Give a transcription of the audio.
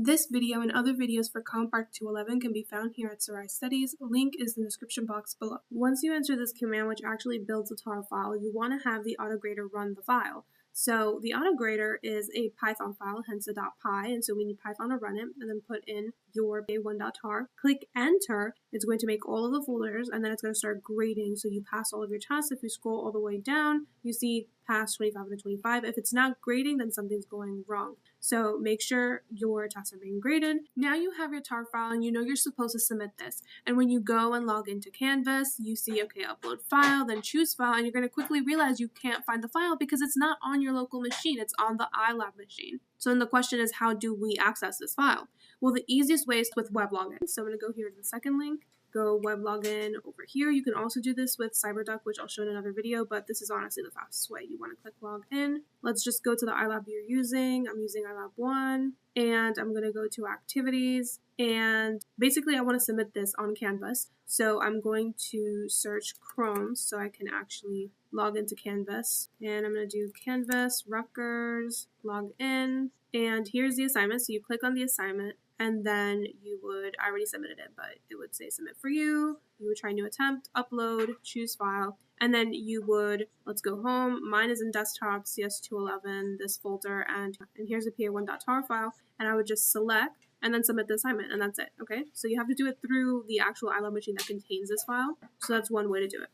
This video and other videos for Compact 211 can be found here at Sarai Studies. Link is in the description box below. Once you enter this command, which actually builds a tar file, you want to have the autograder run the file. So the autograder is a Python file, hence a .py, and so we need Python to run it, and then put in your PA1.tar. Click enter. It's going to make all of the folders, and then it's going to start grading. So you pass all of your tasks. If you scroll all the way down, you see pass 25 and 25. If it's not grading, then something's going wrong. So make sure your tasks are being graded. Now you have your tar file and you know you're supposed to submit this. And when you go and log into Canvas, you see, okay, upload file, then choose file, and you're going to quickly realize you can't find the file because it's not on your local machine. It's on the iLab machine. So then the question is, how do we access this file? Well, the easiest way is with WebLogin. So I'm going to go here to the second link. Go WebLogin over here. You can also do this with CyberDuck, which I'll show in another video, but this is honestly the fastest way. You want to click log in. Let's just go to the iLab you're using. I'm using iLab 1, and I'm going to go to activities, and basically I want to submit this on Canvas. So I'm going to search Chrome so I can actually log into Canvas, and I'm going to do Canvas, Rutgers, log in, and here's the assignment. So you click on the assignment, and then you would, I already submitted it, but it would say submit for you. You would try new attempt, upload, choose file, and then you would, let's go home. Mine is in desktop, CS211, this folder, and here's a PA1.tar file, and I would just select and then submit the assignment, and that's it, okay? So you have to do it through the actual iLab machine that contains this file, so that's one way to do it.